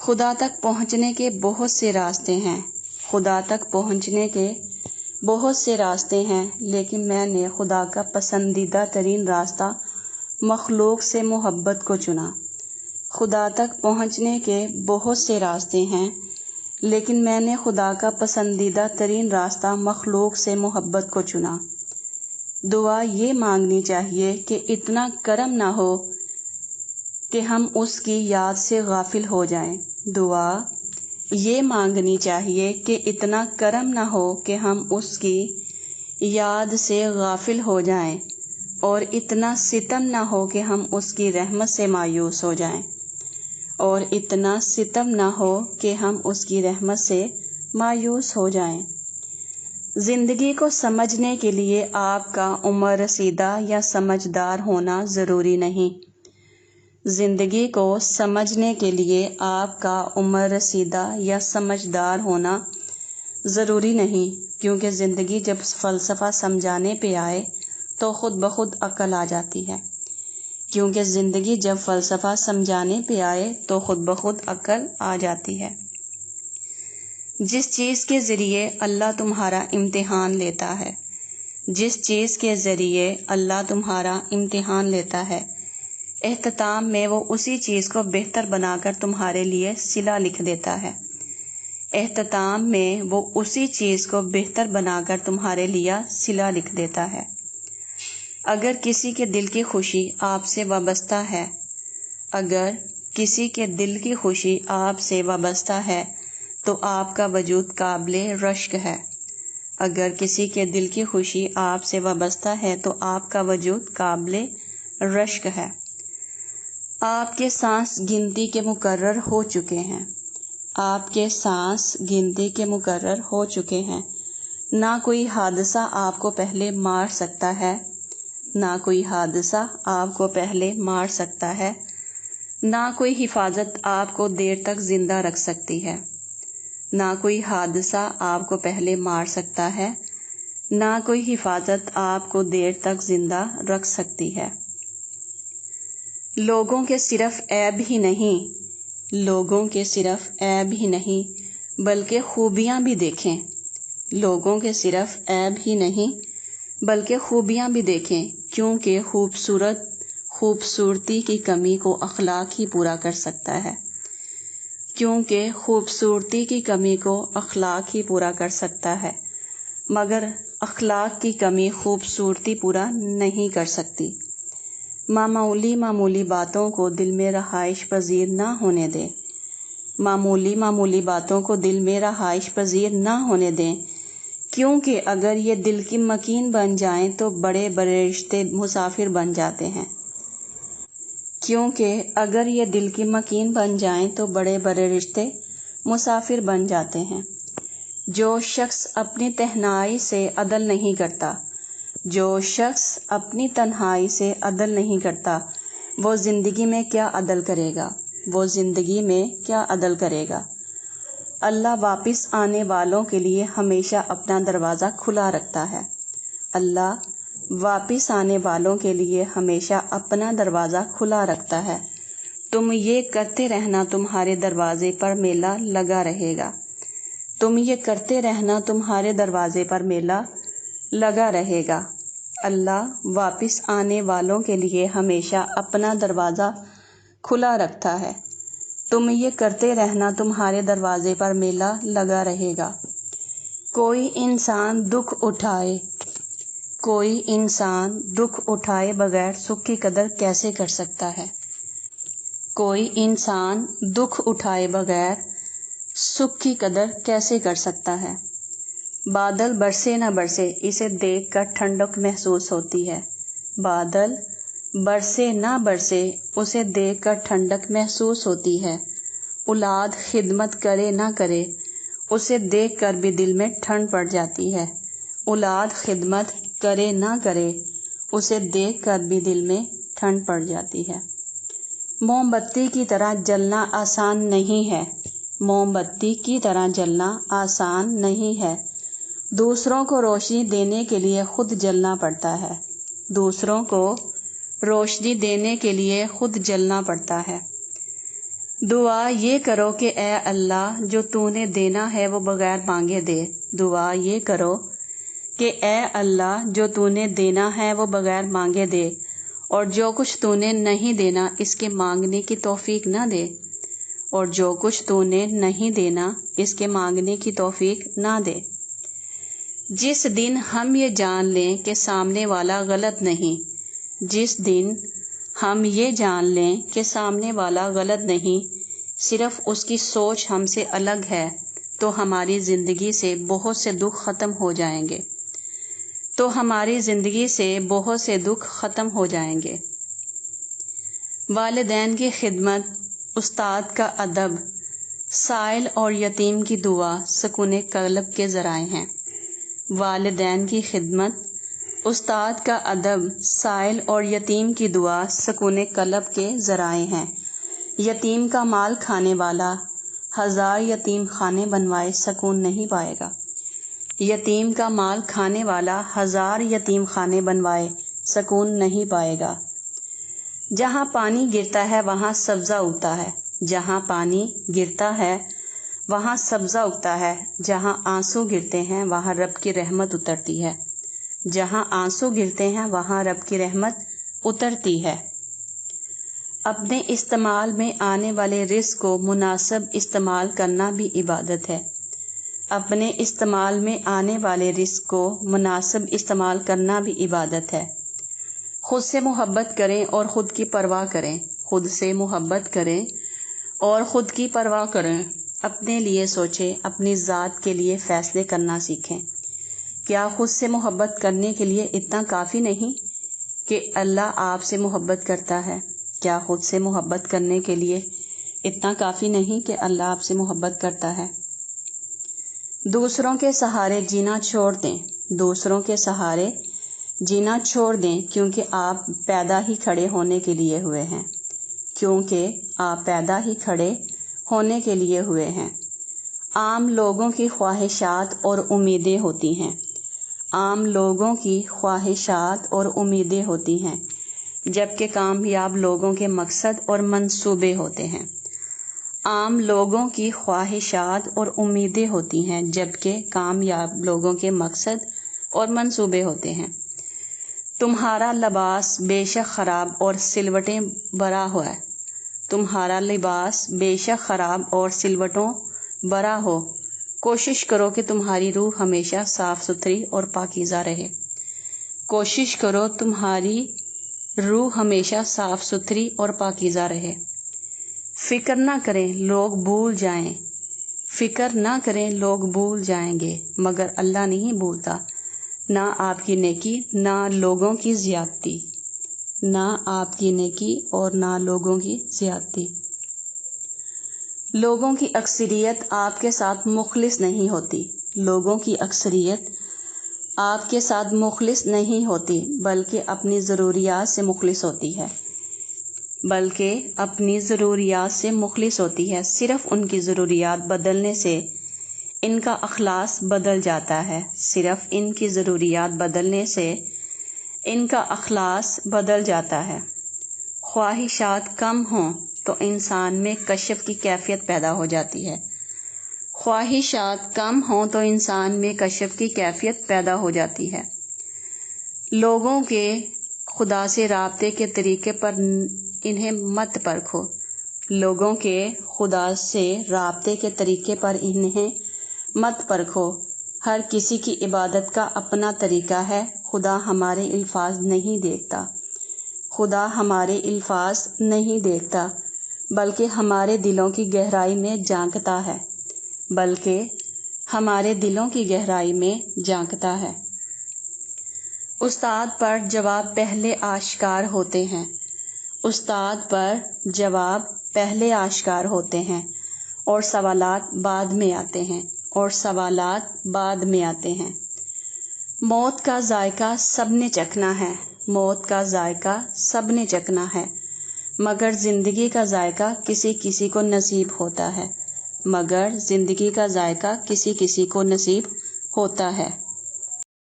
خدا تک پہنچنے کے بہت سے راستے ہیں، خدا تک پہنچنے کے بہت سے راستے ہیں، لیکن میں نے خدا کا پسندیدہ ترین راستہ مخلوق سے محبت کو چنا۔ خدا تک پہنچنے کے بہت سے راستے ہیں، لیکن میں نے خدا کا پسندیدہ ترین راستہ مخلوق سے محبت کو چنا۔ دعا یہ مانگنی چاہیے کہ اتنا کرم نہ ہو کہ ہم اس کی یاد سے غافل ہو جائیں۔ دعا یہ مانگنی چاہیے کہ اتنا کرم نہ ہو کہ ہم اس کی یاد سے غافل ہو جائیں، اور اتنا ستم نہ ہو کہ ہم اس کی رحمت سے مایوس ہو جائیں، اور اتنا ستم نہ ہو کہ ہم اس کی رحمت سے مایوس ہو جائیں۔ زندگی کو سمجھنے کے لیے آپ کا عمر رسیدہ یا سمجھدار ہونا ضروری نہیں۔ زندگی کو سمجھنے کے لیے آپ کا عمر رسیدہ یا سمجھدار ہونا ضروری نہیں، کیونکہ زندگی جب فلسفہ سمجھانے پہ آئے تو خود بخود عقل آ جاتی ہے۔ کیونکہ زندگی جب فلسفہ سمجھانے پہ آئے تو خود بخود عقل آ جاتی ہے۔ جس چیز کے ذریعے اللہ تمہارا امتحان لیتا ہے، جس چیز کے ذریعے اللہ تمہارا امتحان لیتا ہے، اختتام میں وہ اسی چیز کو بہتر بنا کر تمہارے لیے صلہ لکھ دیتا ہے۔ اختتام میں وہ اسی چیز کو بہتر بنا کر تمہارے لیے صلہ لکھ دیتا ہے۔ اگر کسی کے دل کی خوشی آپ سے وابستہ ہے، اگر کسی کے دل کی خوشی آپ سے وابستہ ہے تو آپ کا وجود قابل رشک ہے۔ اگر کسی کے دل کی خوشی آپ سے وابستہ ہے تو آپ کا وجود قابل رشک ہے۔ آپ کے سانس گنتی کے مقرر ہو چکے ہیں، آپ کے سانس گنتی کے مقرر ہو چکے ہیں۔ نہ کوئی حادثہ آپ کو پہلے مار سکتا ہے، نہ کوئی حادثہ آپ کو پہلے مار سکتا ہے، نہ کوئی حفاظت آپ کو دیر تک زندہ رکھ سکتی ہے۔ نہ کوئی حادثہ آپ کو پہلے مار سکتا ہے، نہ کوئی حفاظت آپ کو دیر تک زندہ رکھ سکتی ہے۔ لوگوں کے صرف عیب ہی نہیں، لوگوں کے صرف عیب ہی نہیں بلکہ خوبیاں بھی دیکھیں۔ لوگوں کے صرف عیب ہی نہیں بلکہ خوبیاں بھی دیکھیں، کیونکہ خوبصورتی کی کمی کو اخلاق ہی پورا کر سکتا ہے۔ کیونکہ خوبصورتی کی کمی کو اخلاق ہی پورا کر سکتا ہے، مگر اخلاق کی کمی خوبصورتی پورا نہیں کر سکتی۔ معمولی باتوں کو دل میں رہائش پذیر نہ ہونے دیں، معمولی باتوں کو دل میں رہائش پذیر نہ ہونے دیں، کیونکہ اگر یہ دل کی مکین بن جائیں تو بڑے بڑے رشتے مسافر بن جاتے ہیں۔ کیونکہ اگر یہ دل کی مکین بن جائیں تو بڑے بڑے رشتے مسافر بن جاتے ہیں۔ جو شخص اپنی تنہائی سے عدل نہیں کرتا، جو شخص اپنی تنہائی سے عدل نہیں کرتا، وہ زندگی میں کیا عدل کرے گا؟ وہ زندگی میں کیا عدل کرے گا؟ اللہ واپس آنے والوں کے لیے ہمیشہ اپنا دروازہ کھلا رکھتا ہے۔ اللہ واپس آنے والوں کے لیے ہمیشہ اپنا دروازہ کھلا رکھتا ہے۔ تم یہ کرتے رہنا، تمہارے دروازے پر میلہ لگا رہے گا۔ تم یہ کرتے رہنا، تمہارے دروازے پر میلہ لگا رہے گا۔ اللہ واپس آنے والوں کے لیے ہمیشہ اپنا دروازہ کھلا رکھتا ہے۔ تم یہ کرتے رہنا، تمہارے دروازے پر میلہ لگا رہے گا۔ کوئی انسان دکھ اٹھائے بغیر سکھ کی قدر کیسے کر سکتا ہے؟ کوئی انسان دکھ اٹھائے بغیر سکھ کی قدر کیسے کر سکتا ہے؟ بادل برسے نہ برسے اسے دیکھ کر ٹھنڈک محسوس ہوتی ہے۔ بادل برسے نہ برسے اسے دیکھ کر ٹھنڈک محسوس ہوتی ہے۔ اولاد خدمت کرے نہ کرے اسے دیکھ کر بھی دل میں ٹھنڈ پڑ جاتی ہے۔ اولاد خدمت کرے نہ کرے اسے دیکھ کر بھی دل میں ٹھنڈ پڑ جاتی ہے۔ موم بتی کی طرح جلنا آسان نہیں ہے، موم بتی کی طرح جلنا آسان نہیں ہے۔ دوسروں کو روشنی دینے کے لیے خود جلنا پڑتا ہے، دوسروں کو روشنی دینے کے لیے خود جلنا پڑتا ہے۔ دعا یہ کرو کہ اے اللہ جو تو نے دینا ہے وہ بغیر مانگے دے۔ دعا یہ کرو کہ اے اللہ جو تو نے دینا ہے وہ بغیر مانگے دے، اور جو کچھ تو نے نہیں دینا اس کے مانگنے کی توفیق نہ دے، اور جو کچھ تو نے نہیں دینا اس کے مانگنے کی توفیق نہ دے۔ جس دن ہم یہ جان لیں کہ سامنے والا غلط نہیں، جس دن ہم یہ جان لیں کہ سامنے والا غلط نہیں، صرف اس کی سوچ ہم سے الگ ہے، تو ہماری زندگی سے بہت سے دکھ ختم ہو جائیں گے، تو ہماری زندگی سے بہت سے دکھ ختم ہو جائیں گے۔ والدین کی خدمت، استاد کا ادب، سائل اور یتیم کی دعا سکون قلب کے ذرائع ہیں۔ والدین کی خدمت، استاد کا ادب، سائل اور یتیم کی دعا سکون قلب کے ذرائع ہیں۔ یتیم کا مال کھانے والا 1000 یتیم خانے بنوائے سکون نہیں پائے گا۔ یتیم کا مال کھانے والا 1000 یتیم خانے بنوائے سکون نہیں پائے گا۔ جہاں پانی گرتا ہے وہاں سبزہ اگتا ہے، جہاں پانی گرتا ہے وہاں سبزہ اگتا ہے، جہاں آنسو گرتے ہیں وہاں رب کی رحمت اترتی ہے، جہاں آنسو گرتے ہیں وہاں رب کی رحمت اترتی ہے۔ اپنے استعمال میں آنے والے رزق کو مناسب استعمال کرنا بھی عبادت ہے۔ اپنے استعمال میں آنے والے رزق کو مناسب استعمال کرنا بھی عبادت ہے۔ خود سے محبت کریں اور خود کی پرواہ کریں، خود سے محبت کریں اور خود کی پرواہ کریں۔ اپنے لیے سوچیں، اپنی ذات کے لیے فیصلے کرنا سیکھیں۔ کیا خود سے محبت کرنے کے لیے اتنا کافی نہیں کہ اللہ آپ سے محبت کرتا ہے؟ کیا خود سے محبت کرنے کے لیے اتنا کافی نہیں کہ اللہ آپ سے محبت کرتا ہے؟ دوسروں کے سہارے جینا چھوڑ دیں، دوسروں کے سہارے جینا چھوڑ دیں، کیونکہ آپ پیدا ہی کھڑے ہونے کے لیے ہوئے ہیں، کیونکہ آپ پیدا ہی کھڑے ہونے کے لیے ہوئے ہیں۔ عام لوگوں کی خواہشات اور امیدیں ہوتی ہیں، عام لوگوں کی خواہشات اور امیدیں ہوتی ہیں، جبکہ کامیاب لوگوں کے مقصد اور منصوبے ہوتے ہیں۔ عام لوگوں کی خواہشات اور امیدیں ہوتی ہیں، جبکہ کامیاب لوگوں کے مقصد اور منصوبے ہوتے ہیں۔ تمہارا لباس بے شک خراب اور سلوٹیں بھرا ہوا ہے، تمہارا لباس بے شک خراب اور سلوٹوں بھرا ہو، کوشش کرو کہ تمہاری روح ہمیشہ صاف ستھری اور پاکیزہ رہے، کوشش کرو تمہاری روح ہمیشہ صاف ستھری اور پاکیزہ رہے۔ فکر نہ کریں لوگ بھول جائیں، فکر نہ کریں لوگ بھول جائیں گے، مگر اللہ نہیں بھولتا، نہ آپ کی نیکی نہ لوگوں کی زیادتی، نہ آپ کی نیکی اور نہ لوگوں کی زیادتی۔ لوگوں کی اکثریت آپ کے ساتھ مخلص نہیں ہوتی، لوگوں کی اکثریت آپ کے ساتھ مخلص نہیں ہوتی، بلکہ اپنی ضروریات سے مخلص ہوتی ہے، بلکہ اپنی ضروریات سے مخلص ہوتی ہے۔ صرف ان کی ضروریات بدلنے سے ان کا اخلاص بدل جاتا ہے، صرف ان کی ضروریات بدلنے سے ان کا اخلاص بدل جاتا ہے۔ خواہشات کم ہوں تو انسان میں کشف کی کیفیت پیدا ہو جاتی ہے، خواہشات کم ہوں تو انسان میں کشف کی کیفیت پیدا ہو جاتی ہے۔ لوگوں کے خدا سے رابطے کے طریقے پر انہیں مت پرکھو، لوگوں کے خدا سے رابطے کے طریقے پر انہیں مت پرکھو۔ ہر کسی کی عبادت کا اپنا طریقہ ہے، خدا ہمارے الفاظ نہیں دیکھتا، خدا ہمارے الفاظ نہیں دیکھتا، بلکہ ہمارے دلوں کی گہرائی میں جھانکتا ہے، بلکہ ہمارے دلوں کی گہرائی میں جھانکتا ہے۔ استاد پر جواب پہلے آشکار ہوتے ہیں، استاد پر جواب پہلے آشکار ہوتے ہیں، اور سوالات بعد میں آتے ہیں، اور سوالات بعد میں آتے ہیں۔ موت کا ذائقہ سب نے چکھنا ہے، موت کا ذائقہ سب نے چکھنا ہے، مگر زندگی کا ذائقہ کسی کسی کو نصیب ہوتا ہے، مگر زندگی کا ذائقہ کسی کسی کو نصیب ہوتا ہے۔